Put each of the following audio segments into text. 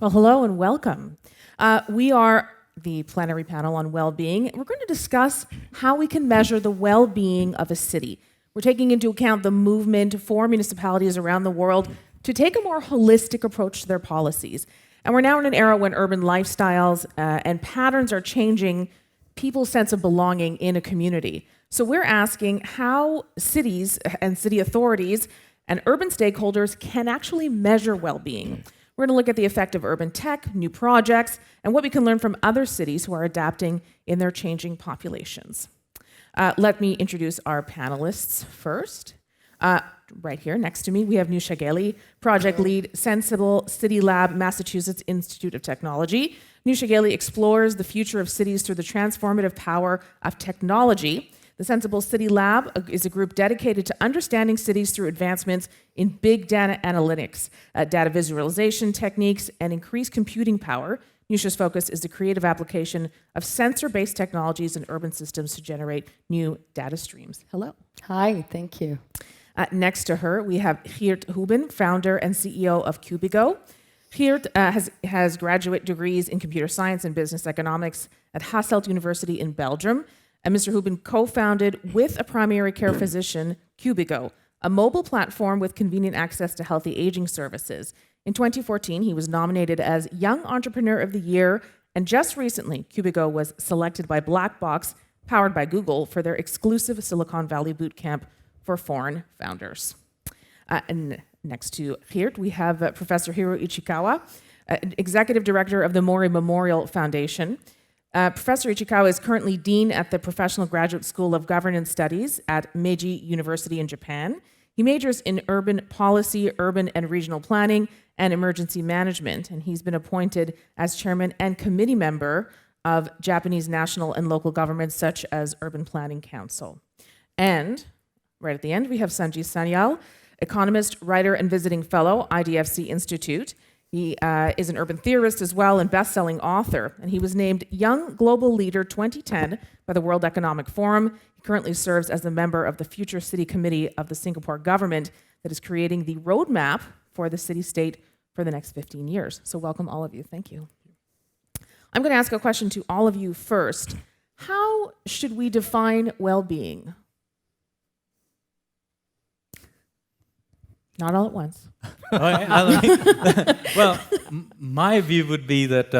Well, hello and welcome. We are the plenary panel on well-being. We're going to discuss how we can measure the well-being of a city. We're taking into account the movement for municipalities around the world to take a more holistic approach to their policies. And we're now in an era when urban lifestyles and patterns are changing people's sense of belonging in a community. So we're asking how cities and city authorities and urban stakeholders can actually measure well-being. We're going to look at the effect of urban tech, new projects, and what we can learn from other cities who are adapting in their changing populations. Let me introduce our panelists first. Right here next to me, we have Newsha Ghaeli, project lead, Senseable City Lab, Massachusetts Institute of Technology. Newsha Ghaeli explores the future of cities through the transformative power of technology. The Senseable City Lab is a group dedicated to understanding cities through advancements in big data analytics, data visualization techniques, and increased computing power. Newsha's focus is the creative application of sensor-based technologies in urban systems to generate new data streams. Hello. Hi, thank you. Next to her, we have Geert Houben, founder and CEO of Cubigo. Geert has graduate degrees in computer science and business economics at Hasselt University in Belgium. And Mr. Houben co-founded with a primary care physician, Cubigo, a mobile platform with convenient access to healthy aging services. In 2014, he was nominated as Young Entrepreneur of the Year, and just recently, Cubigo was selected by Black Box, powered by Google, for their exclusive Silicon Valley bootcamp for foreign founders. And next to Geert, we have Professor Hiroo Ichikawa, Executive Director of the Mori Memorial Foundation. Professor Ichikawa is currently Dean at the Professional Graduate School of Governance Studies at Meiji University in Japan. He majors in urban policy, urban and regional planning, and emergency management, and he's been appointed as chairman and committee member of Japanese national and local governments such as Urban Planning Council. And right at the end, we have Sanyal, economist, writer, and visiting fellow, IDFC Institute. He is an urban theorist as well and best-selling author, and he was named Young Global Leader 2010 by the World Economic Forum. He currently serves as a member of the Future City Committee of the Singapore government that is creating the roadmap for the city-state for the next 15 years. So welcome all of you. Thank you. I'm going to ask a question to all of you first. How should we define well-being? Not all at once. Well, my view would be that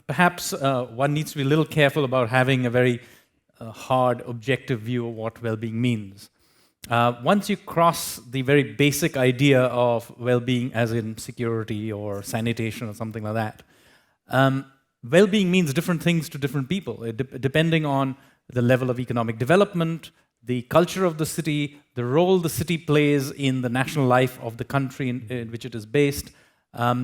perhaps one needs to be a little careful about having a very hard, objective view of what well-being means. Once you cross the very basic idea of well-being as in security or sanitation or something like that, well-being means different things to different people, depending on the level of economic development, the culture of the city, the role the city plays in the national life of the country in which it is based.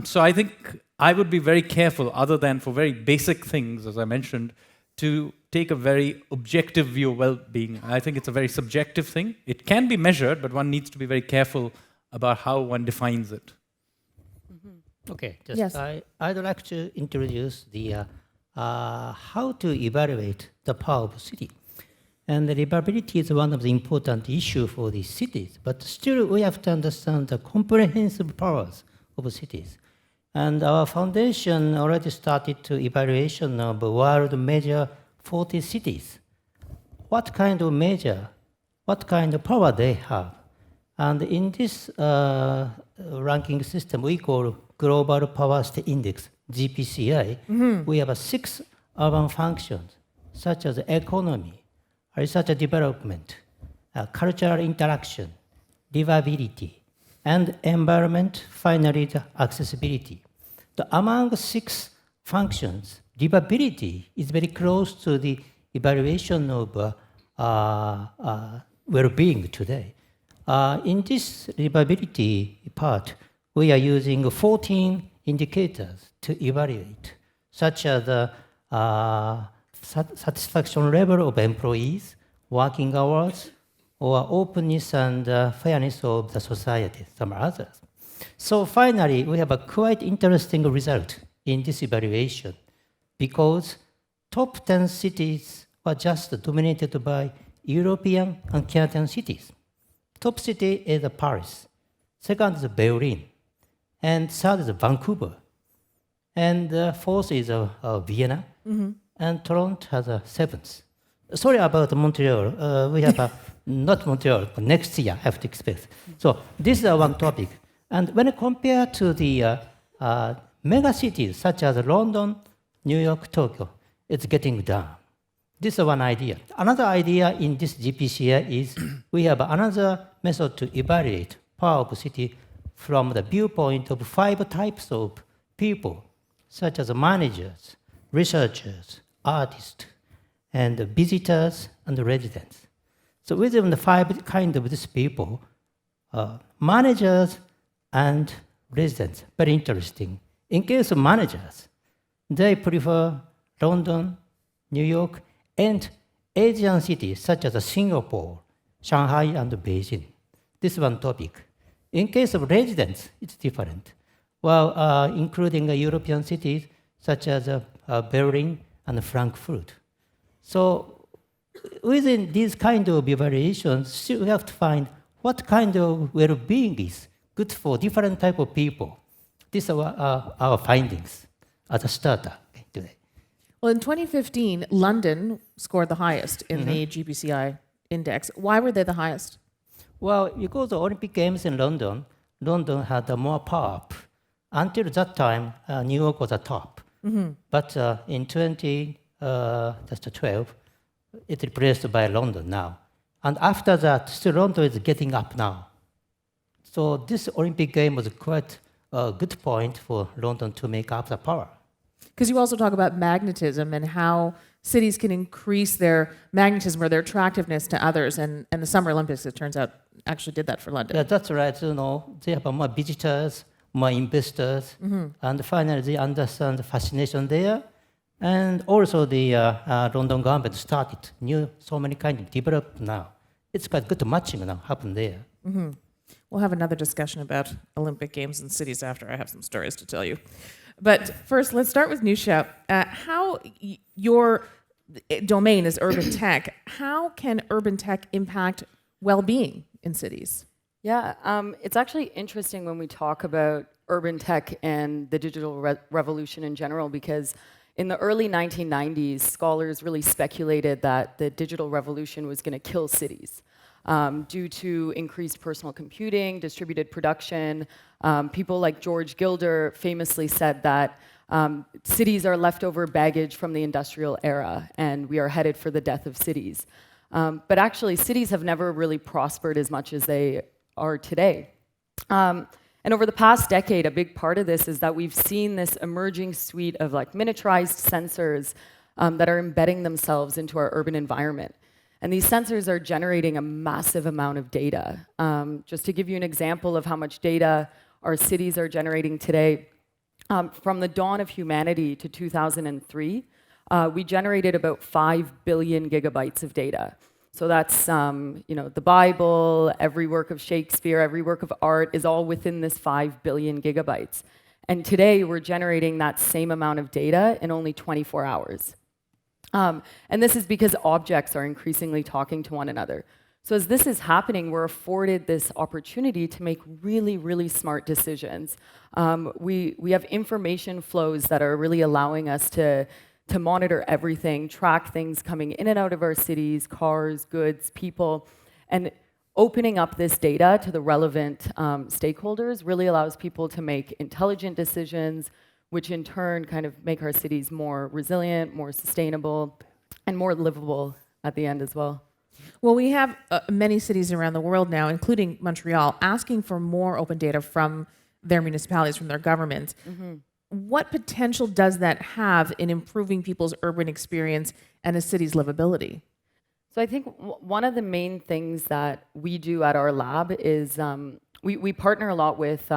So I think I would be very careful, other than for very basic things, as I mentioned, to take a very objective view of well-being. I think it's a very subjective thing. It can be measured, but one needs to be very careful about how one defines it. Okay, Yes. I'd like to introduce the how to evaluate the power of city. And the livability is one of the important issues for the cities, but still we have to understand the comprehensive powers of cities. And our foundation already started to evaluation of world major 40 cities. What kind of measure, what kind of power they have. And in this ranking system, we call Global Power State Index, GPCI, we have 6 urban functions, such as economy, research and development, cultural interaction, livability, and environment, finally the accessibility. Among 6 functions, livability is very close to the evaluation of well-being today. In this livability part, we are using 14 indicators to evaluate, such as the satisfaction level of employees, working hours, or openness and fairness of the society, some others. So finally, we have a quite interesting result in this evaluation, because top 10 cities were just dominated by European and Canadian cities. Top city is Paris, second is Berlin, and third is Vancouver. and fourth is Vienna, and Toronto has a seventh. Sorry about Montreal. We have not Montreal, but next year I have to expect. So this is one topic. And when compared to the mega cities such as London, New York, Tokyo, it's getting down. This is one idea. Another idea in this GPCI is we have another method to evaluate power of city from the viewpoint of 5 types of people, such as managers, researchers, artists, and visitors and residents. So within the 5 kinds of these people, managers and residents, very interesting. In case of managers, they prefer London, New York, and Asian cities such as Singapore, Shanghai, and Beijing. This is one topic. In case of residents, it's different. Well, including European cities such as Berlin and Frankfurt. So within these kind of evaluations, we have to find what kind of well-being is good for different type of people. These are our findings as a starter today. Well, in 2015, London scored the highest in the GPCI index. Why were they the highest? Well, because the Olympic Games in London had more power. Until that time, New York was the top. But in 2012, it's replaced by London now. And after that, still London is getting up now. So this Olympic game was quite a good point for London to make up the power. Because you also talk about magnetism and how cities can increase their magnetism or their attractiveness to others. And the Summer Olympics, it turns out, actually did that for London. Yeah, that's right. They have more visitors, more investors, and finally they understand the fascination there. And also the London government started so many kind of developed now. It's quite good matching now happen there. We'll have another discussion about Olympic Games and cities after I have some stories to tell you. But first, let's start with Newsha. How your domain is urban tech, how can urban tech impact well-being in cities? Yeah, it's actually interesting when we talk about urban tech and the digital revolution in general, because in the early 1990s, scholars really speculated that the digital revolution was going to kill cities. Due to increased personal computing, distributed production. People like George Gilder famously said that cities are leftover baggage from the industrial era, and we are headed for the death of cities. But actually, cities have never really prospered as much as they are today. And over the past decade, a big part of this is that we've seen this emerging suite of like miniaturized sensors that are embedding themselves into our urban environment. And these sensors are generating a massive amount of data. Just to give you an example of how much data our cities are generating today, from the dawn of humanity to 2003, we generated about 5 billion gigabytes of data. So that's the Bible, every work of Shakespeare, every work of art is all within this 5 billion gigabytes. And today we're generating that same amount of data in only 24 hours. And this is because objects are increasingly talking to one another. So as this is happening, we're afforded this opportunity to make really, really smart decisions. We have information flows that are really allowing us to monitor everything, track things coming in and out of our cities, cars, goods, people, and opening up this data to the relevant stakeholders really allows people to make intelligent decisions, which in turn kind of make our cities more resilient, more sustainable, and more livable at the end as well. Well, we have many cities around the world now, including Montreal, asking for more open data from their municipalities, from their governments. What potential does that have in improving people's urban experience and a city's livability? So I think one of the main things that we do at our lab is we partner a lot with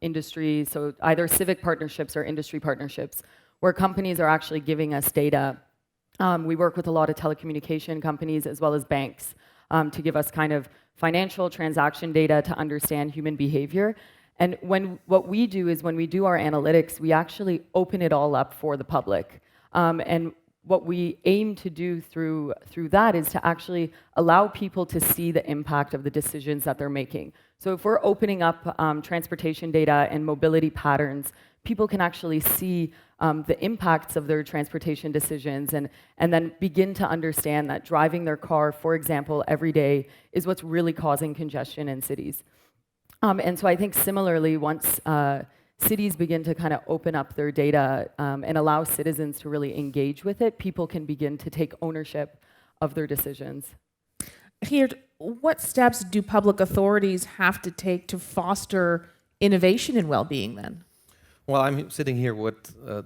industry, so either civic partnerships or industry partnerships, where companies are actually giving us data. We work with a lot of telecommunication companies as well as banks to give us kind of financial transaction data to understand human behavior. And what we do is when we do our analytics, we actually open it all up for the public. And what we aim to do through that is to actually allow people to see the impact of the decisions that they're making. So if we're opening up transportation data and mobility patterns, people can actually see the impacts of their transportation decisions and then begin to understand that driving their car, for example, every day is what's really causing congestion in cities. And so I think similarly, once cities begin to kind of open up their data and allow citizens to really engage with it, people can begin to take ownership of their decisions. Geert, what steps do public authorities have to take to foster innovation in well-being then? Well, I'm sitting here with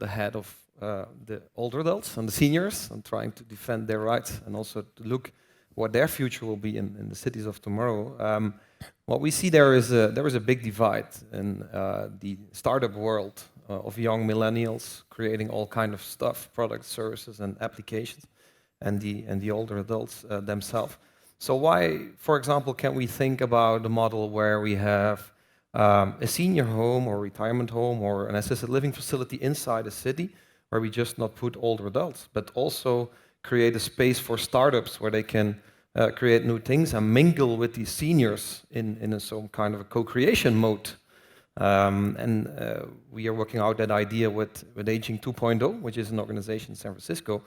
the head of the older adults and the seniors and trying to defend their rights and also to look what their future will be in the cities of tomorrow. What we see there is a big divide in the startup world of young millennials creating all kind of stuff, products, services, and applications, and the older adults themselves. So why, for example, can't we think about a model where we have a senior home or retirement home or an assisted living facility inside a city where we just not put older adults, but also create a space for startups where they can create new things and mingle with these seniors in some kind of a co-creation mode. We are working out that idea with Aging 2.0, which is an organization in San Francisco.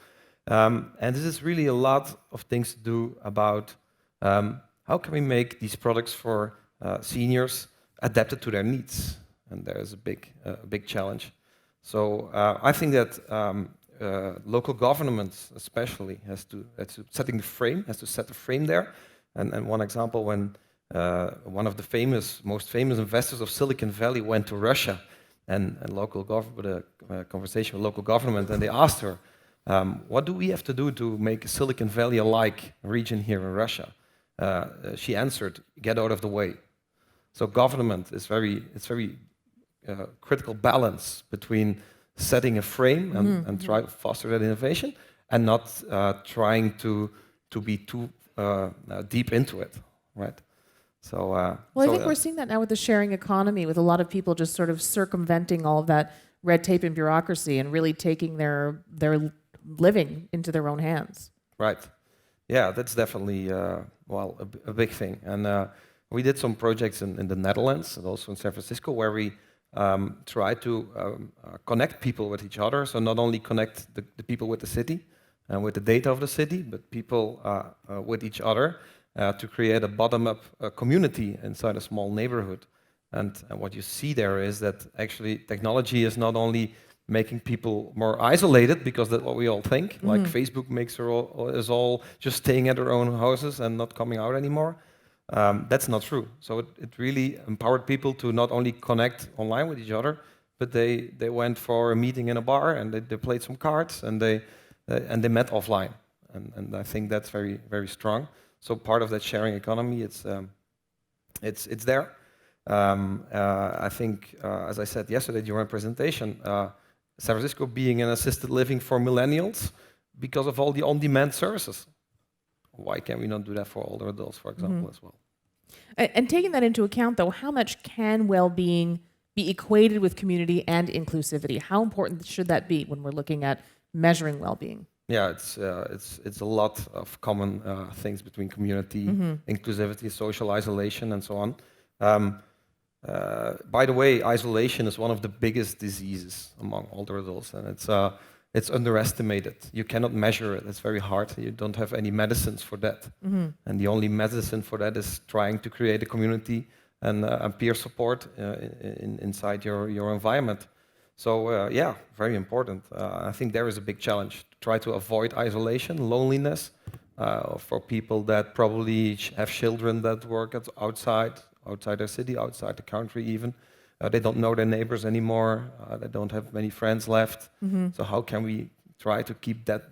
And this is really a lot of things to do about how can we make these products for seniors adapted to their needs, and there is a big challenge. So I think that local governments especially has to set the frame there. And one example, when one of the most famous investors of Silicon Valley went to Russia and with a conversation with local government, and they asked her, what do we have to do to make a Silicon Valley-alike region here in Russia? She answered, get out of the way. So government is very critical balance between setting a frame and try to foster that innovation and not trying to be too deep into it, right? So, I think we're seeing that now with the sharing economy, with a lot of people just sort of circumventing all of that red tape and bureaucracy and really taking their living into their own hands. Right. Yeah, that's definitely a big thing. And we did some projects in the Netherlands and also in San Francisco where we try to connect people with each other. So not only connect the people with the city and with the data of the city, but people with each other to create a bottom-up community inside a small neighborhood. And what you see there is that actually technology is not only making people more isolated, because that's what we all think, like Facebook makes us all just staying at our own houses and not coming out anymore. That's not true. So it really empowered people to not only connect online with each other, but they went for a meeting in a bar and they played some cards and they met offline. And I think that's very, very strong. So part of that sharing economy, it's there. I think, as I said yesterday during my presentation, San Francisco being an assisted living for millennials because of all the on-demand services. Why can't we not do that for older adults, for example, as well? And taking that into account, though, how much can well-being be equated with community and inclusivity? How important should that be when we're looking at measuring well-being? Yeah, it's a lot of common things between community, inclusivity, social isolation, and so on. By the way, isolation is one of the biggest diseases among older adults, and it's underestimated. You cannot measure it. It's very hard. You don't have any medicines for that. And the only medicine for that is trying to create a community and peer support inside your environment. So yeah, very important. I think there is a big challenge to try to avoid isolation, loneliness, for people that probably have children that work outside their city, outside the country even. They don't know their neighbors anymore. They don't have many friends left. So how can we try to keep that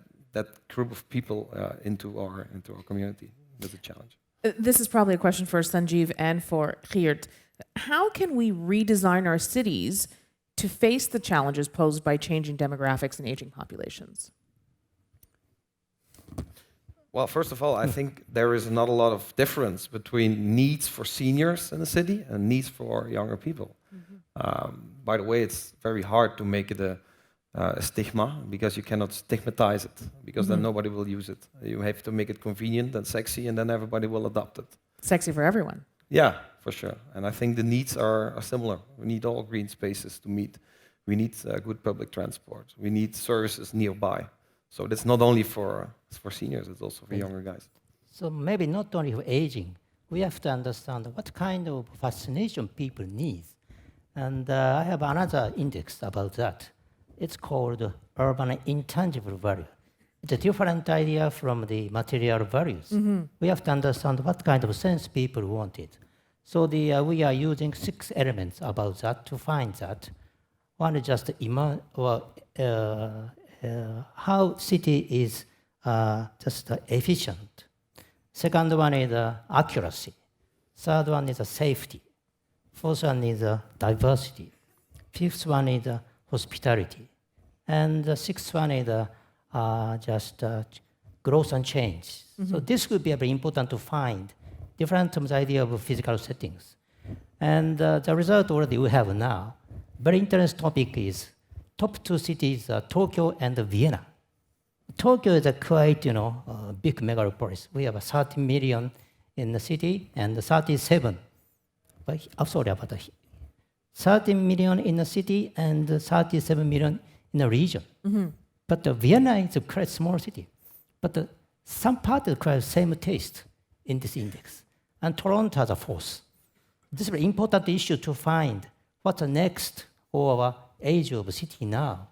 group of people into our community? That's a challenge. This is probably a question for Sanjeev and for Geert. How can we redesign our cities to face the challenges posed by changing demographics and aging populations? Well, first of all, I think there is not a lot of difference between needs for seniors in the city and needs for younger people. By the way, it's very hard to make it a stigma, because you cannot stigmatize it, because then nobody will use it. You have to make it convenient and sexy, and then everybody will adopt it. Sexy for everyone. Yeah, for sure. And I think the needs are similar. We need all green spaces to meet We need good public transport. We need services nearby. So that's not only for seniors, it's also for younger guys. So maybe not only for aging, we have to understand what kind of fascination people need. And I have another index about that. It's called urban intangible value. It's a different idea from the material values. We have to understand what kind of sense people wanted. So we are using 6 elements about that to find that. One is just how city is just efficient. Second one is accuracy. Third one is safety. Fourth one is diversity. Fifth one is hospitality. And the sixth one is just growth and change. So this would be very important to find different idea of physical settings. And the result already we have now. Very interesting topic is top 2 cities, Tokyo and Vienna. Tokyo is a quite, big megalopolis. We have 30 million in the city and 37. But, 30 million in the city and 37 million in the region. But Vienna is a quite small city. But some part of the same taste in this index. And Toronto has a 4th. This is a very important issue to find what's the next or age of city now.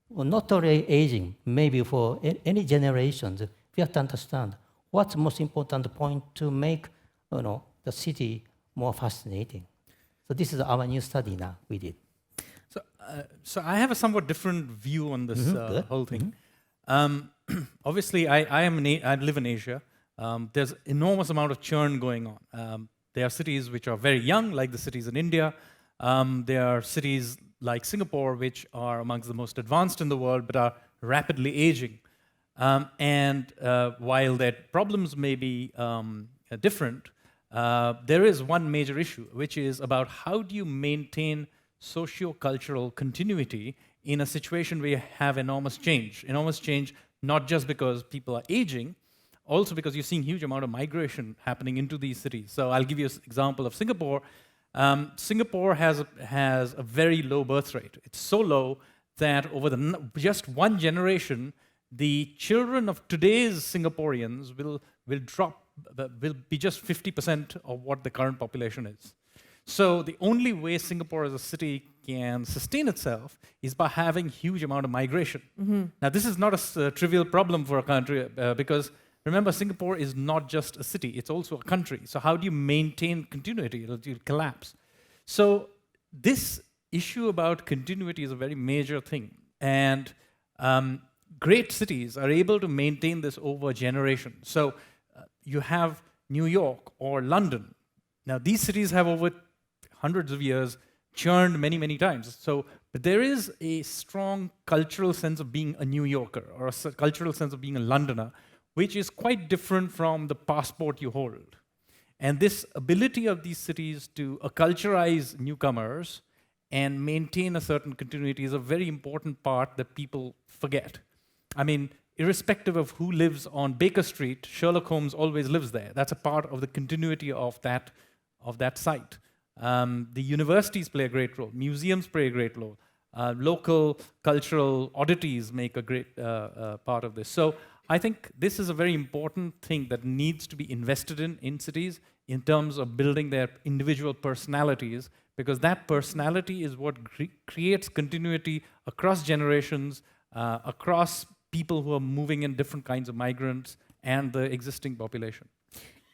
Well, not only aging, maybe for any generations, we have to understand what's the most important point to make the city more fascinating. So this is our new study now we did. So I have a somewhat different view on this whole thing. Obviously, I live in Asia. There's enormous amount of churn going on. There are cities which are very young, like the cities in India. There are cities like Singapore, which are amongst the most advanced in the world, but are rapidly aging. And while their problems may be different, there is one major issue, which is about how do you maintain socio-cultural continuity in a situation where you have enormous change. Enormous change, not just because people are aging, also because you're seeing huge amount of migration happening into these cities. So I'll give you an example of Singapore. Singapore has a very low birth rate. It's so low that over just one generation, the children of today's Singaporeans will be just 50% of what the current population is. So the only way Singapore as a city can sustain itself is by having huge amount of migration. Now, this is not a trivial problem for a country because remember, Singapore is not just a city, it's also a country. So how do you maintain continuity? It'll collapse. So this issue about continuity is a very major thing. And great cities are able to maintain this over generations. So you have New York or London. Now, these cities have over hundreds of years churned many, many times. So, but there is a strong cultural sense of being a New Yorker or a cultural sense of being a Londoner, which is quite different from the passport you hold. And this ability of these cities to acculturize newcomers and maintain a certain continuity is a very important part that people forget. I mean, irrespective of who lives on Baker Street, Sherlock Holmes always lives there. That's a part of the continuity of that site. The universities play a great role. Museums play a great role. Local cultural oddities make a great part of this. So I think this is a very important thing that needs to be invested in cities in terms of building their individual personalities, because that personality is what creates continuity across generations, across people who are moving in different kinds of migrants and the existing population.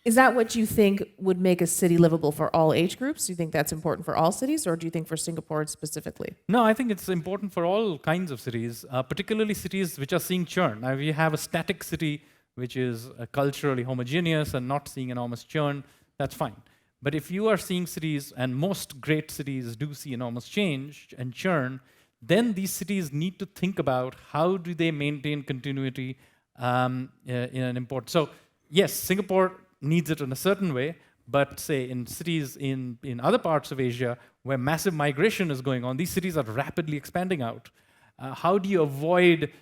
Is that what you think would make a city livable for all age groups? Do you think that's important for all cities, or do you think for Singapore specifically? No, I think it's important for all kinds of cities, particularly cities which are seeing churn. Now, if you have a static city which is culturally homogeneous and not seeing enormous churn, that's fine. But if you are seeing cities, and most great cities do see enormous change and churn, then these cities need to think about how do they maintain continuity in an important. So yes, Singapore needs it in a certain way, but say in cities in other parts of Asia where massive migration is going on, these cities are rapidly expanding out. How do you avoid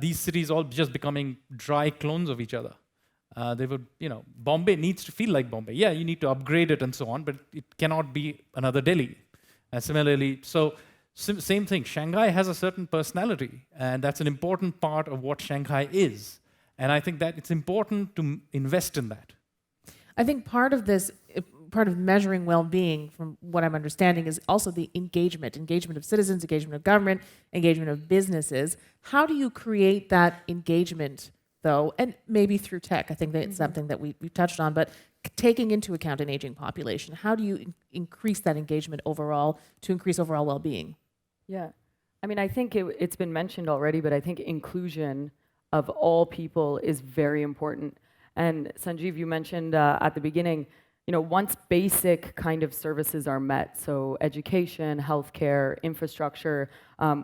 these cities all just becoming dry clones of each other? They would, Bombay needs to feel like Bombay. Yeah, you need to upgrade it and so on, but it cannot be another Delhi. Similarly, so Same thing. Shanghai has a certain personality, and that's an important part of what Shanghai is. And I think that it's important to invest in that. I think part of this, part of measuring well-being, from what I'm understanding, is also the engagement of citizens, engagement of government, engagement of businesses. How do you create that engagement, though, and maybe through tech? I think that it's something that we've touched on, but taking into account an aging population, how do you increase that engagement overall to increase overall well-being? Yeah. I mean, I think it's been mentioned already, but I think inclusion of all people is very important. And Sanjeev, you mentioned at the beginning, once basic kind of services are met, so education, healthcare, infrastructure,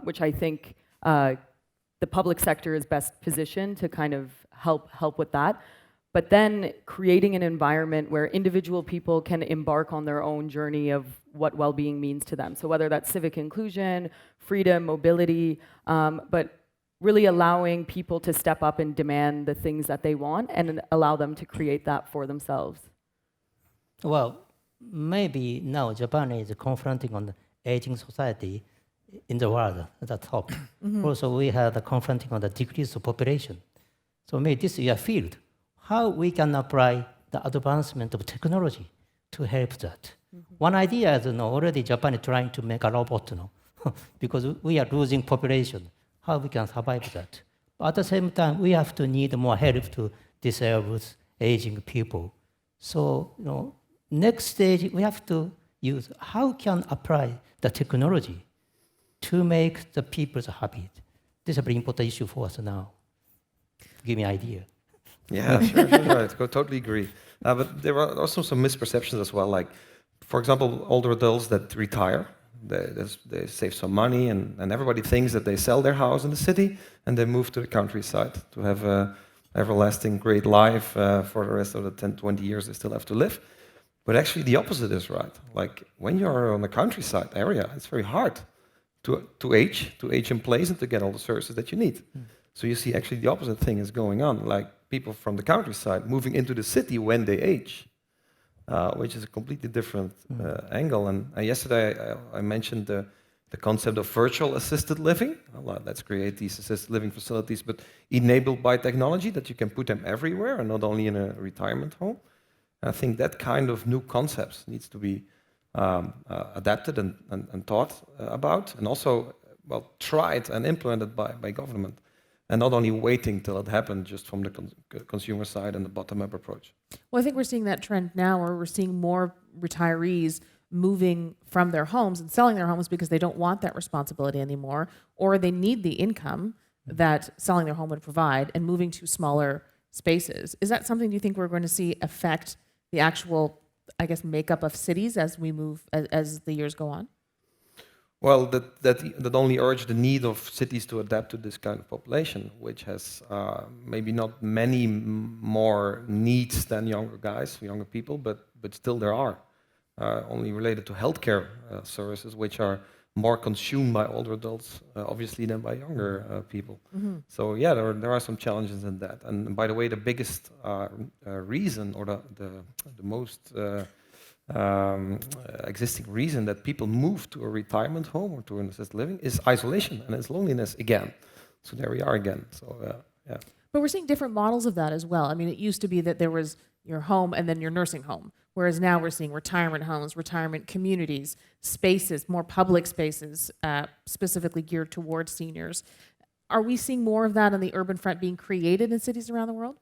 which I think the public sector is best positioned to kind of help with that. But then creating an environment where individual people can embark on their own journey of what well-being means to them. So whether that's civic inclusion, freedom, mobility, but really allowing people to step up and demand the things that they want and allow them to create that for themselves. Well, maybe now Japan is confronting on the aging society in the world at the top. Also, we have the confronting on the decrease of population. So maybe this is a field. How we can apply the advancement of technology to help that. One idea is, already Japan is trying to make a robot, because we are losing population. How we can survive that? But at the same time, we have to need more help to disabled, aging people. So, next stage, we have to use how can apply the technology to make the people's happy. This is a very important issue for us now. Give me an idea. Yeah, sure, I totally agree. But there are also some misperceptions as well. Like, for example, older adults that retire, they save some money, and everybody thinks that they sell their house in the city and they move to the countryside to have a everlasting great life for the rest of the 10, 20 years they still have to live. But actually, the opposite is right. Like, when you're on the countryside area, it's very hard to age in place and to get all the services that you need. So you see actually the opposite thing is going on, like people from the countryside moving into the city when they age, which is a completely different angle. And yesterday I mentioned the concept of virtual assisted living. Well, let's create these assisted living facilities, but enabled by technology that you can put them everywhere and not only in a retirement home. And I think that kind of new concepts needs to be adapted and taught about, and also, well, tried and implemented by government. And not only waiting till it happened just from the consumer side and the bottom-up approach. Well, I think we're seeing that trend now, where we're seeing more retirees moving from their homes and selling their homes because they don't want that responsibility anymore, or they need the income that selling their home would provide, and moving to smaller spaces. Is that something you think we're going to see affect the actual, I guess, makeup of cities as we move, as the years go on? Well, that only urged the need of cities to adapt to this kind of population, which has maybe not many more needs than younger people, but still there are. Only related to healthcare services, which are more consumed by older adults, obviously, than by younger people. So yeah, there are some challenges in that. And by the way, the biggest reason, or the most existing reason that people move to a retirement home or to an assisted living is isolation, and it's loneliness again. So there we are again. So yeah. But we're seeing different models of that as well. I mean, it used to be that there was your home and then your nursing home, whereas now we're seeing retirement homes, retirement communities, spaces, more public spaces, specifically geared towards seniors. Are we seeing more of that on the urban front being created in cities around the world?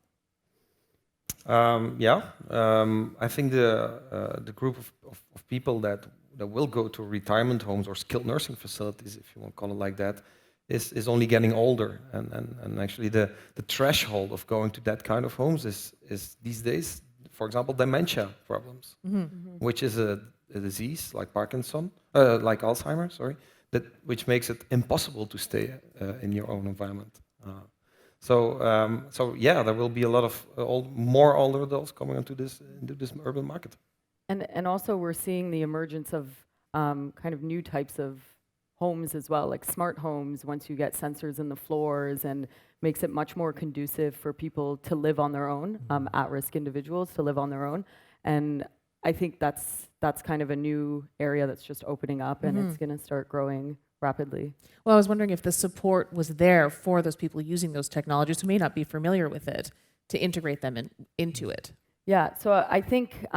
I think the group of people that will go to retirement homes or skilled nursing facilities, if you want to call it like that, is only getting older. And actually the threshold of going to that kind of homes is these days, for example, dementia problems, which is a disease like Parkinson, like Alzheimer's, which makes it impossible to stay in your own environment. So yeah, there will be a lot of more older adults coming into this urban market. And also we're seeing the emergence of kind of new types of homes as well, like smart homes, once you get sensors in the floors, and makes it much more conducive for people to live on their own, at-risk individuals to live on their own. And I think that's kind of a new area that's just opening up, and it's going to start growing rapidly. Well, I was wondering if the support was there for those people using those technologies who may not be familiar with it to integrate them into it. Yeah, so I think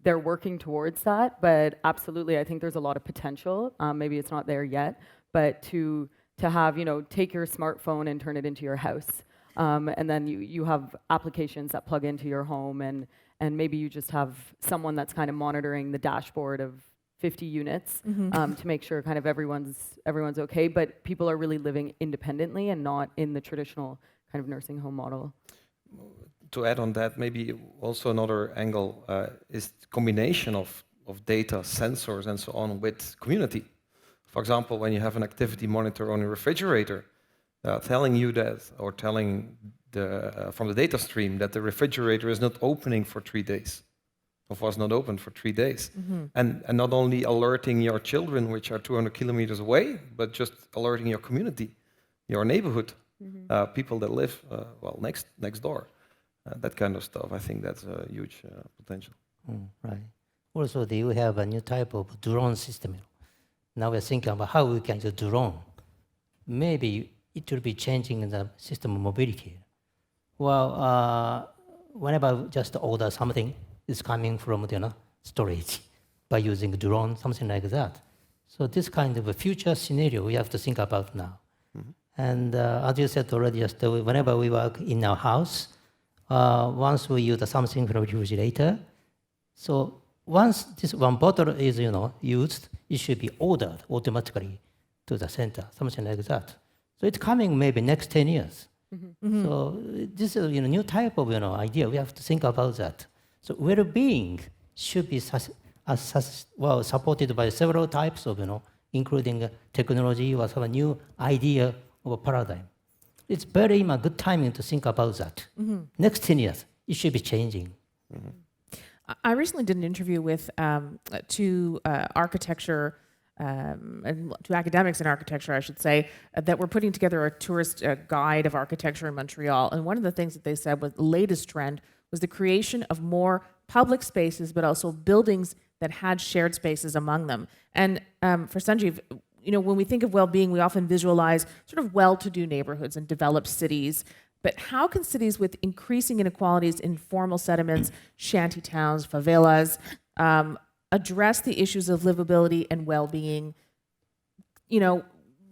they're working towards that, but absolutely, I think there's a lot of potential. Maybe it's not there yet, but to have, take your smartphone and turn it into your house, and then you have applications that plug into your home, and maybe you just have someone that's kind of monitoring the dashboard of 50 units to make sure kind of everyone's okay, but people are really living independently and not in the traditional kind of nursing home model. To add on that, maybe also another angle is the combination of data, sensors, and so on with community. For example, when you have an activity monitor on your refrigerator, telling you that, or telling from the data stream that the refrigerator is not opening for 3 days, or was not open for 3 days, and not only alerting your children, which are 200 kilometers away, but just alerting your community, your neighborhood, people that live next door. That kind of stuff, I think that's a huge potential. Right. Also, they will have a new type of drone system. Now we're thinking about how we can use drone. Maybe it will be changing the system of mobility. Well, whenever just order something, it's coming from storage by using drone, something like that. So this kind of a future scenario we have to think about now. And as you said already, just whenever we work in our house, once we use something from the refrigerator, so once this one bottle is used, it should be ordered automatically to the center, something like that. So it's coming maybe next 10 years. So this is new type of idea. We have to think about that. So well-being should be supported by several types of including technology or some new idea of a paradigm. It's very good timing to think about that. Next 10 years, it should be changing. I recently did an interview with two architecture and two academics in architecture, I should say, that were putting together a tourist guide of architecture in Montreal. And one of the things that they said was the latest trend was the creation of more public spaces, but also buildings that had shared spaces among them. And for Sanjeev, when we think of well-being, we often visualize sort of well-to-do neighborhoods and developed cities. But how can cities with increasing inequalities in formal settlements, shanty towns, favelas, address the issues of livability and well-being?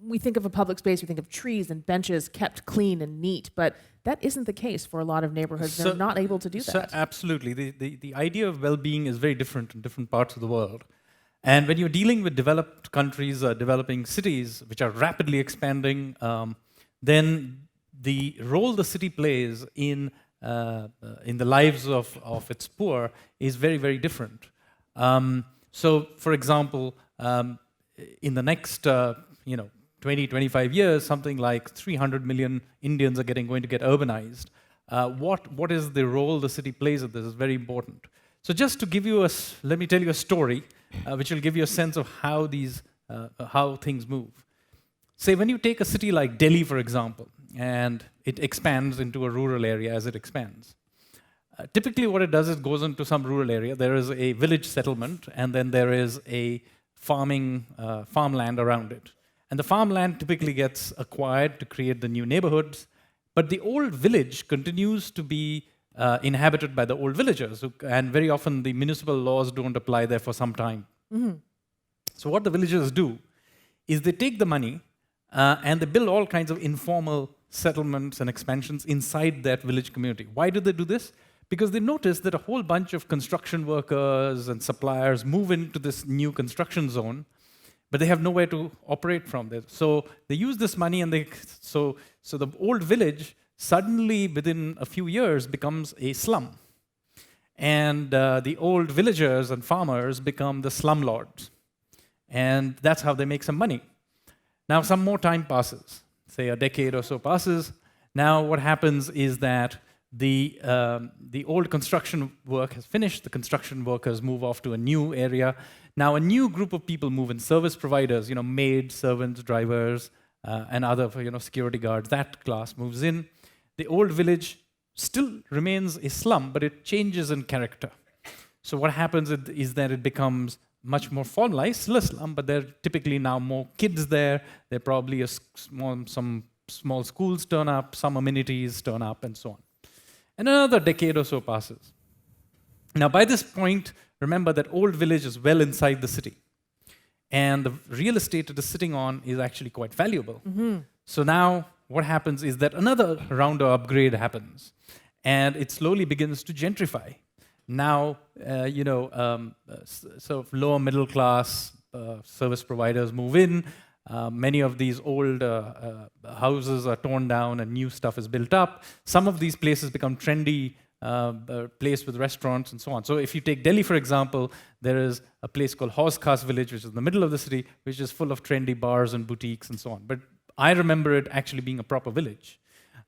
We think of a public space, we think of trees and benches kept clean and neat, but that isn't the case for a lot of neighborhoods. They're not able to do that. So absolutely. The idea of well-being is very different in different parts of the world. And when you're dealing with developed countries, developing cities, which are rapidly expanding, then the role the city plays in the lives of its poor is very, very different. So, for example, in the next 20, 25 years, something like 300 million Indians are going to get urbanized. What is the role the city plays in this is very important. So just to give you let me tell you a story, which will give you a sense of how things move. Say when you take a city like Delhi, for example, and it expands into a rural area as it expands. Typically what it does is goes into some rural area, there is a village settlement, and then there is a farmland around it. And the farmland typically gets acquired to create the new neighborhoods, but the old village continues to be inhabited by the old villagers, and very often the municipal laws don't apply there for some time. So what the villagers do is they take the money and they build all kinds of informal settlements and expansions inside that village community. Why do they do this? Because they notice that a whole bunch of construction workers and suppliers move into this new construction zone, but they have nowhere to operate from there. So they use this money, and so the old village suddenly, within a few years, becomes a slum. And the old villagers and farmers become the slumlords. And that's how they make some money. Now, some more time passes, say a decade or so passes. Now, what happens is that the old construction work has finished. The construction workers move off to a new area. Now, a new group of people move in, service providers, maids, servants, drivers, and other, security guards. That class moves in. The old village still remains a slum, but it changes in character. So what happens is that it becomes much more formalized, still a slum, but there are typically now more kids there. There are probably some small schools turn up, some amenities turn up, and so on. And another decade or so passes. Now, by this point, remember that old village is well inside the city. And the real estate it is sitting on is actually quite valuable. So now what happens is that another round of upgrade happens. And it slowly begins to gentrify. Now, sort of lower middle class service providers move in. Many of these old houses are torn down and new stuff is built up. Some of these places become trendy, place with restaurants and so on. So if you take Delhi, for example, there is a place called Hauz Khas Village, which is in the middle of the city, which is full of trendy bars and boutiques and so on. But I remember it actually being a proper village.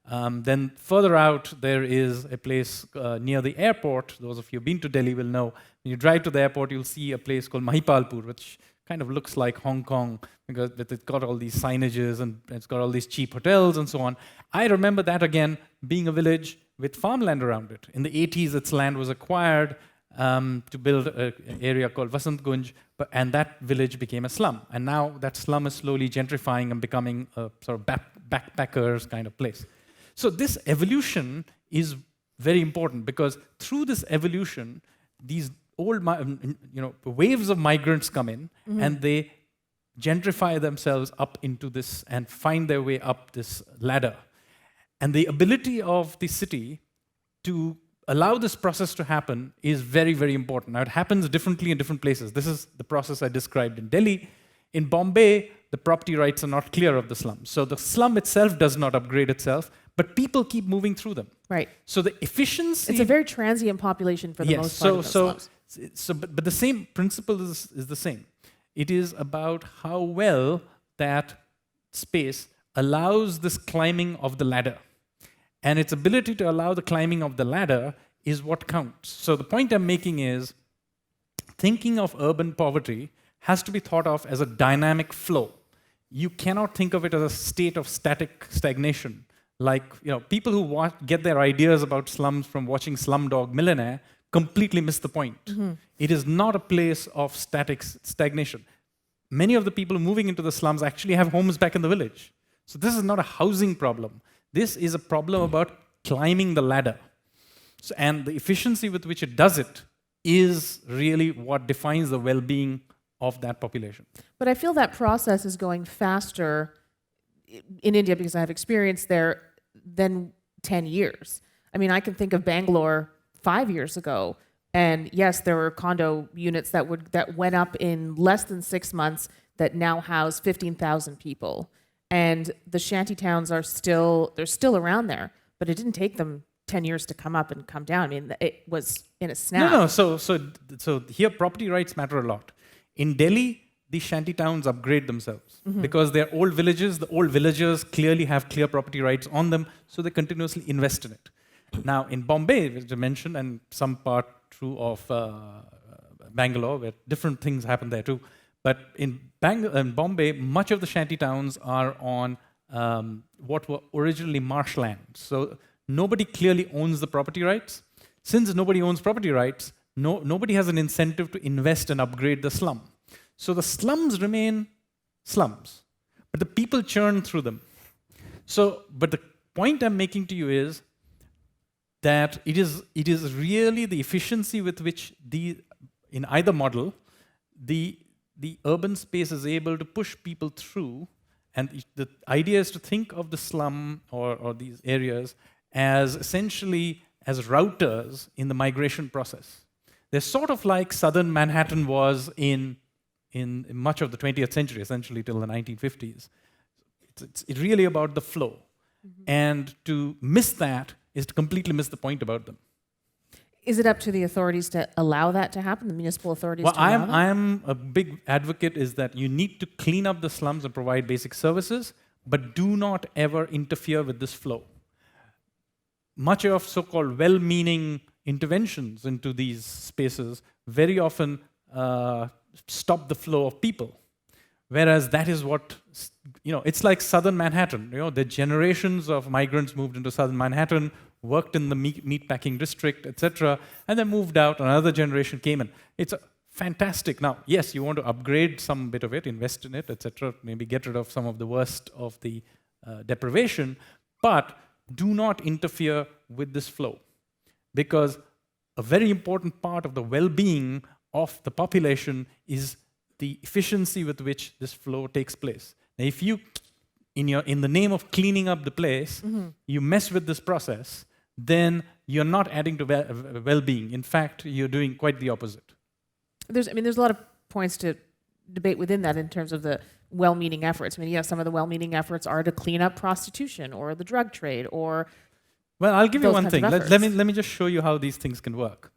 Then further out, there is a place near the airport. Those of you who've been to Delhi will know. When you drive to the airport, you'll see a place called Mahipalpur, which kind of looks like Hong Kong because it's got all these signages and it's got all these cheap hotels and so on. I remember that again being a village with farmland around it. In the 80s, its land was acquired to build an area called Vasant Gunj, and that village became a slum. And now that slum is slowly gentrifying and becoming a sort of backpackers kind of place. So this evolution is very important because through this evolution, these old waves of migrants come in and they gentrify themselves up into this and find their way up this ladder. And the ability of the city to allow this process to happen is very, very important. Now, it happens differently in different places. This is the process I described in Delhi. In Bombay, the property rights are not clear of the slum. So the slum itself does not upgrade itself, but people keep moving through them. Right. So the efficiency... It's a very transient population for the most part of the slums. But the same principle is the same. It is about how well that space allows this climbing of the ladder. And its ability to allow the climbing of the ladder is what counts. So the point I'm making is thinking of urban poverty has to be thought of as a dynamic flow. You cannot think of it as a state of static stagnation. Like, people who get their ideas about slums from watching Slumdog Millionaire completely miss the point. It is not a place of static stagnation. Many of the people moving into the slums actually have homes back in the village. So this is not a housing problem. This is a problem about climbing the ladder. And the efficiency with which it does it is really what defines the well-being of that population. But I feel that process is going faster in India because I have experience there than 10 years. I mean, I can think of Bangalore 5 years ago, and yes, there were condo units that went up in less than 6 months that now house 15,000 people. And the shanty towns they're still around there, but it didn't take them 10 years to come up and come down. I mean, it was in a snap. No. So here property rights matter a lot. In Delhi, these shanty towns upgrade themselves because they're old villages. The old villagers clearly have clear property rights on them, so they continuously invest in it. Now, in Bombay, which I mentioned, and some part true of Bangalore, where different things happen there too. But in Bombay, much of the shanty towns are on what were originally marshland. So nobody clearly owns the property rights. Since nobody owns property rights, nobody has an incentive to invest and upgrade the slum. So the slums remain slums, but the people churn through them. But the point I'm making to you is that it is really the efficiency with which in either model, the urban space is able to push people through, and the idea is to think of the slum or these areas as essentially as routers in the migration process. They're sort of like southern Manhattan was in much of the 20th century, essentially till the 1950s. It's really about the flow. And to miss that is to completely miss the point about them. Is it up to the authorities to allow that to happen, the municipal authorities to allow that? I'm a big advocate is that you need to clean up the slums and provide basic services, but do not ever interfere with this flow. Much of so-called well-meaning interventions into these spaces very often stop the flow of people. Whereas that is what, it's like southern Manhattan. The generations of migrants moved into southern Manhattan, worked in the meatpacking district, etc., and then moved out, another generation came in. It's a fantastic. Now, yes, you want to upgrade some bit of it, invest in it, etc., maybe get rid of some of the worst of the deprivation, but do not interfere with this flow. Because a very important part of the well-being of the population is the efficiency with which this flow takes place. Now, if you, in the name of cleaning up the place, you mess with this process, then you're not adding to well-being. In fact, you're doing quite the opposite. There's a lot of points to debate within that in terms of the well-meaning efforts. I mean, yes, some of the well-meaning efforts are to clean up prostitution or the drug trade or. Well, I'll give you those one kinds thing. of Let me just show you how these things can work.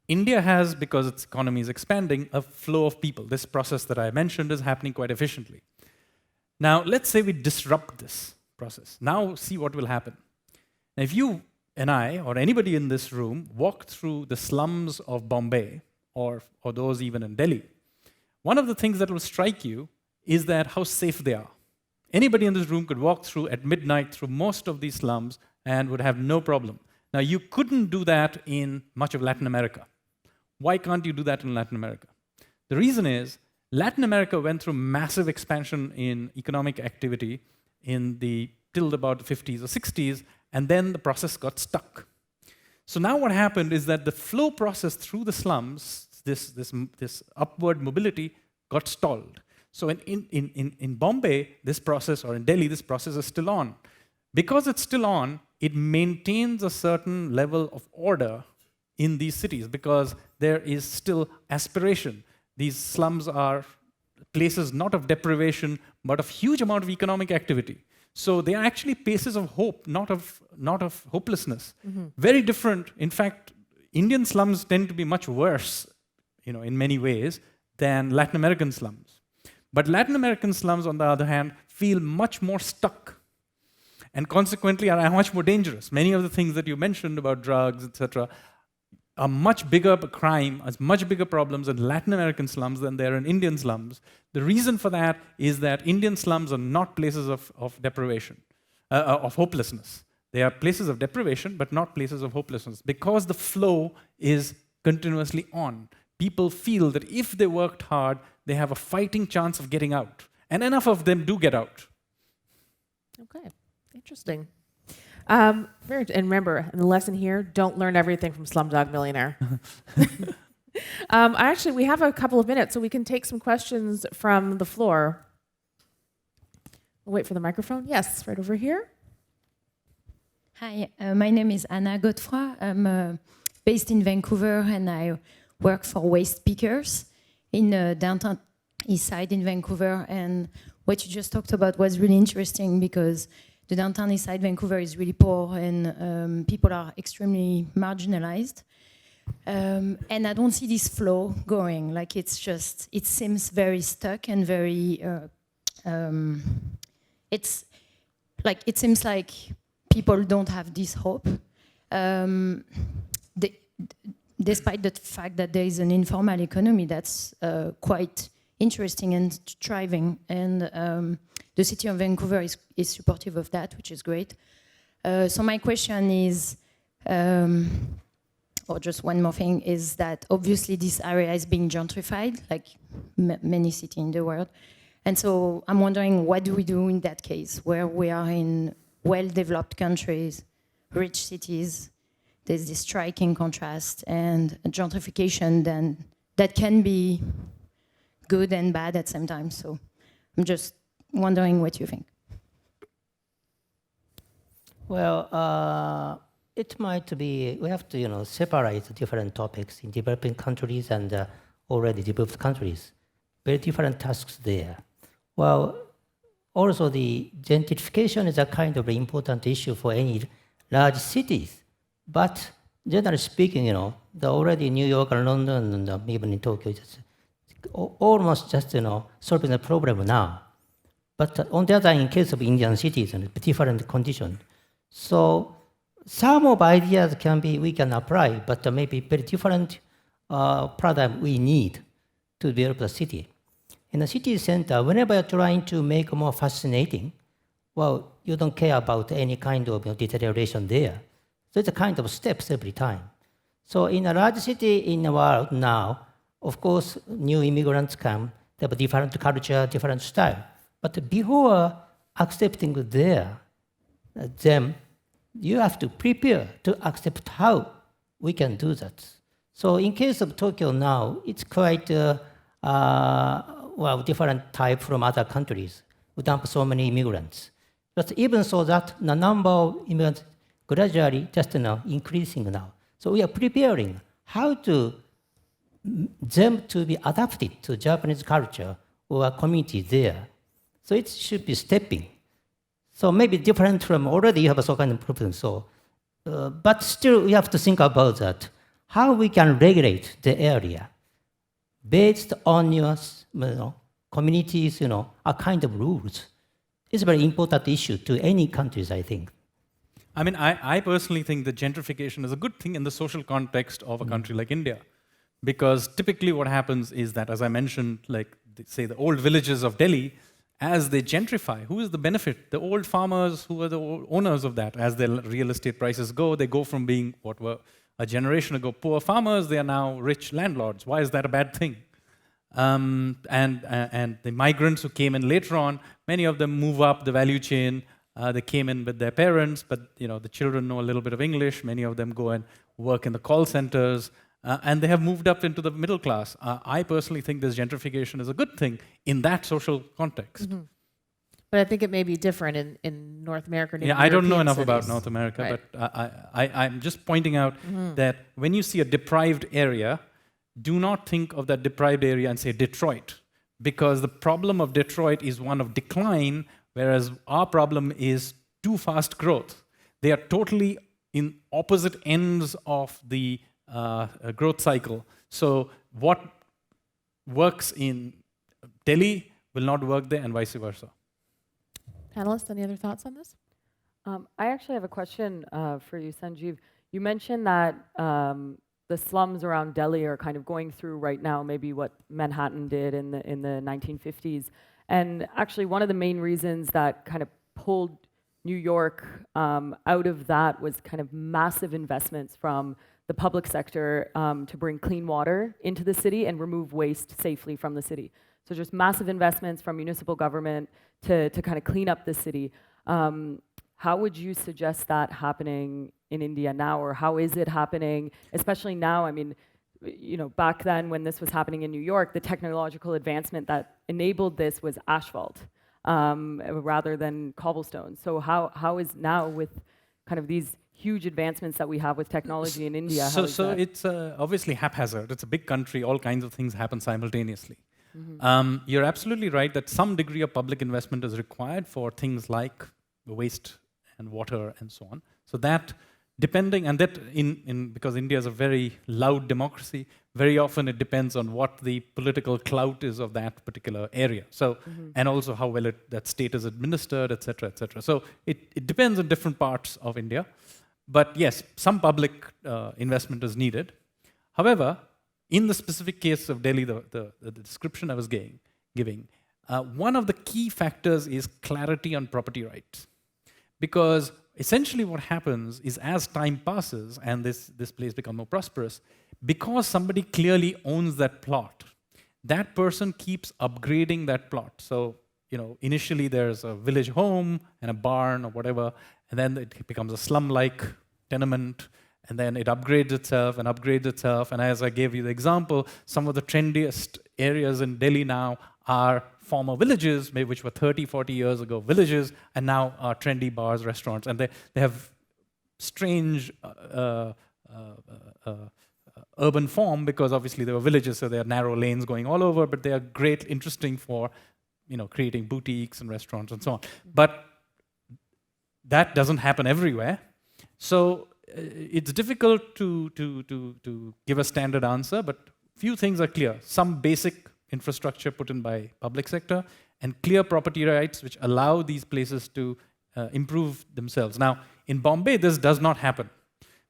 India has, because its economy is expanding, a flow of people. This process that I mentioned is happening quite efficiently. Now, let's say we disrupt this process. Now, see what will happen. Now, if you and I, or anybody in this room, walk through the slums of Bombay, or those even in Delhi, one of the things that will strike you is that how safe they are. Anybody in this room could walk through at midnight through most of these slums and would have no problem. Now, you couldn't do that in much of Latin America. Why can't you do that in Latin America? The reason is Latin America went through massive expansion in economic activity till about the 50s or 60s, and then the process got stuck. So now what happened is that the flow process through the slums, this upward mobility, got stalled. So in Bombay, this process, or in Delhi, this process is still on. Because it's still on, it maintains a certain level of order in these cities because there is still aspiration. These slums are places not of deprivation, but of huge amount of economic activity. So they are actually places of hope, not of hopelessness. Very different. In fact, Indian slums tend to be much worse, in many ways, than Latin American slums. But Latin American slums, on the other hand, feel much more stuck and consequently are much more dangerous. Many of the things that you mentioned about drugs, etc., are much bigger crime, as much bigger problems in Latin American slums than there are in Indian slums. The reason for that is that Indian slums are not places of deprivation, of hopelessness. They are places of deprivation, but not places of hopelessness. Because the flow is continuously on. People feel that if they worked hard, they have a fighting chance of getting out. And enough of them do get out. Okay, interesting. And remember, the lesson here, don't learn everything from Slumdog Millionaire. Actually, we have a couple of minutes, so we can take some questions from the floor. We'll wait for the microphone. Yes, right over here. Hi, my name is Anna Godefroy. I'm based in Vancouver, and I work for Waste Pickers in downtown East Side in Vancouver. And what you just talked about was really interesting because the downtown East Side Vancouver is really poor and people are extremely marginalized. And I don't see this flow going. Like it seems very stuck and very, it seems like people don't have this hope. Despite the fact that there is an informal economy that's quite interesting and thriving, and the city of Vancouver is supportive of that, which is great. So my question is, or just one more thing, is that obviously this area is being gentrified, like many cities in the world. And so I'm wondering, what do we do in that case, where we are in well-developed countries, rich cities, there's this striking contrast and gentrification then that can be good and bad at the same time. So I'm just wondering what you think. Well, it might be, we have to separate different topics in developing countries and already developed countries. Very different tasks there. Well, also the gentrification is a kind of important issue for any large cities. But generally speaking, the already New York and London and even in Tokyo, it's almost just solving the problem now. But on the other hand, in case of Indian cities, and different conditions. So some of ideas we can apply, but maybe very different paradigm we need to develop the city. In the city center, whenever you're trying to make more fascinating, well, you don't care about any kind of deterioration there. So it's a kind of steps every time. So in a large city in the world now, Of course, new immigrants come, they have a different culture, different style. But before accepting them, you have to prepare to accept how we can do that. So in case of Tokyo now, it's quite different type from other countries. We dump so many immigrants. But even so that the number of immigrants gradually just now increasing now. So we are preparing how to them to be adapted to Japanese culture or community there. So it should be stepping. So maybe different from already you have a so kind of problem. So, but still we have to think about that. How we can regulate the area based on your communities, a kind of rules. It's a very important issue to any countries, I think. I mean, I personally think that gentrification is a good thing in the social context of a country like India. Because typically what happens is that, as I mentioned, like, say, the old villages of Delhi, as they gentrify, who is the benefit? The old farmers who are the owners of that. As their real estate prices go, they go from being what were a generation ago poor farmers, they are now rich landlords. Why is that a bad thing? And the migrants who came in later on, many of them move up the value chain. They came in with their parents, but the children know a little bit of English. Many of them go and work in the call centers, and they have moved up into the middle class. I personally think this gentrification is a good thing in that social context. Mm-hmm. But I think it may be different in North America. Yeah, I don't know European enough cities. about North America, Right. but I'm just pointing out that when you see a deprived area, do not think of that deprived area and say Detroit, because the problem of Detroit is one of decline, whereas our problem is too fast growth. They are totally in opposite ends of the growth cycle. So what works in Delhi will not work there, and vice versa. Panelists, any other thoughts on this? I actually have a question for you, Sanjeev. You mentioned that the slums around Delhi are kind of going through right now maybe what Manhattan did in the 1950s. And actually one of the main reasons that kind of pulled New York out of that was kind of massive investments from the public sector to bring clean water into the city and remove waste safely from the city. So just massive investments from municipal government to kind of clean up the city. How would you suggest that happening in India now, or how is it happening, especially now? I mean, back then when this was happening in New York, the technological advancement that enabled this was asphalt rather than cobblestone. So how is now with kind of these huge advancements that we have with technology in India? So it's obviously haphazard. It's a big country. All kinds of things happen simultaneously. Mm-hmm. You're absolutely right that some degree of public investment is required for things like waste and water and so on. So that, depending, and that because India is a very loud democracy, very often it depends on what the political clout is of that particular area. So, and also how well that state is administered, et cetera, et cetera. So it depends on different parts of India. But yes, some public investment is needed. However, in the specific case of Delhi, the description I was giving, one of the key factors is clarity on property rights. Because essentially what happens is as time passes and this place becomes more prosperous, because somebody clearly owns that plot, that person keeps upgrading that plot. So, initially there's a village home and a barn or whatever, and then it becomes a slum-like tenement, and then it upgrades itself and upgrades itself. And as I gave you the example, some of the trendiest areas in Delhi now are former villages, maybe which were 30, 40 years ago villages, and now are trendy bars, restaurants. And they have strange urban form, because obviously they were villages, so there are narrow lanes going all over, but they are great, interesting for creating boutiques and restaurants and so on. But that doesn't happen everywhere. So it's difficult to give a standard answer, but few things are clear. Some basic infrastructure put in by public sector, and clear property rights which allow these places to improve themselves. Now, in Bombay, this does not happen,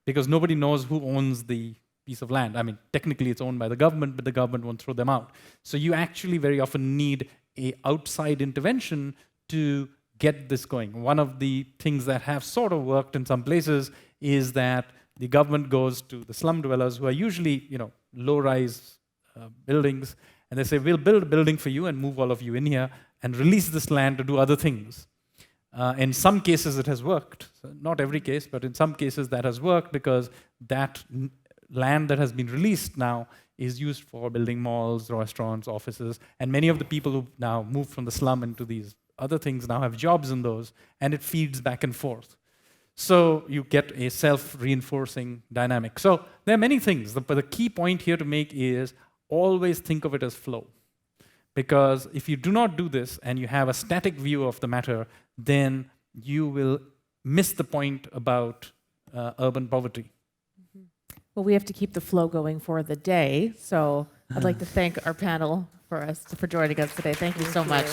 because nobody knows who owns the piece of land. I mean, technically it's owned by the government, but the government won't throw them out. So you actually very often need an outside intervention to get this going. One of the things that have sort of worked in some places is that the government goes to the slum dwellers, who are usually, low-rise buildings, and they say, we'll build a building for you and move all of you in here and release this land to do other things. In some cases, it has worked. So not every case, but in some cases, that has worked because that land that has been released now is used for building malls, restaurants, offices, and many of the people who now moved from the slum into these other things now have jobs in those, and it feeds back and forth. So you get a self-reinforcing dynamic. So there are many things, but the key point here to make is always think of it as flow. Because if you do not do this and you have a static view of the matter, then you will miss the point about urban poverty. Well, we have to keep the flow going for the day. So I'd like to thank our panel for joining us today. Thank you so much.